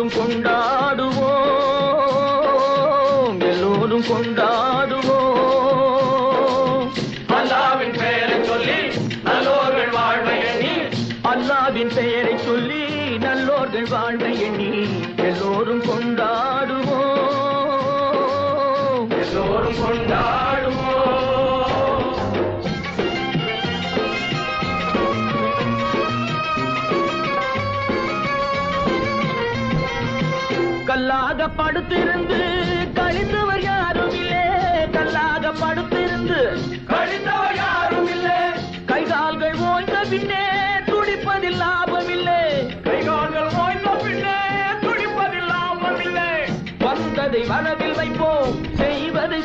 எல்லோரும் கொண்டாடுவோம், எல்லோரும் கொண்டாடுவோம். அல்லாவின் பெயரை சொல்லி நல்லோர்கள் வாழ்வை எண்ணி, அல்லாவின் பெயரை சொல்லி நல்லோர்கள் வாழ்வை எண்ணி எல்லோரும் கொண்டாடுவோம், எல்லோரும் கொண்டாடுவோம். கல்லாக படுத்திருந்து கழிந்தவர் யாரும் இல்லை, கல்லாக படுத்திருந்து கழித்தவர் யாரும் இல்லை, கைகால்கள் ஓய்ந்த பின்னே துடிப்பதில் லாபமில்லை, கைகால்கள் ஓய்ந்த பின்னே துடிப்பதில் லாபமில்லை. வந்ததை மனதில் வைப்போம், செய்வதை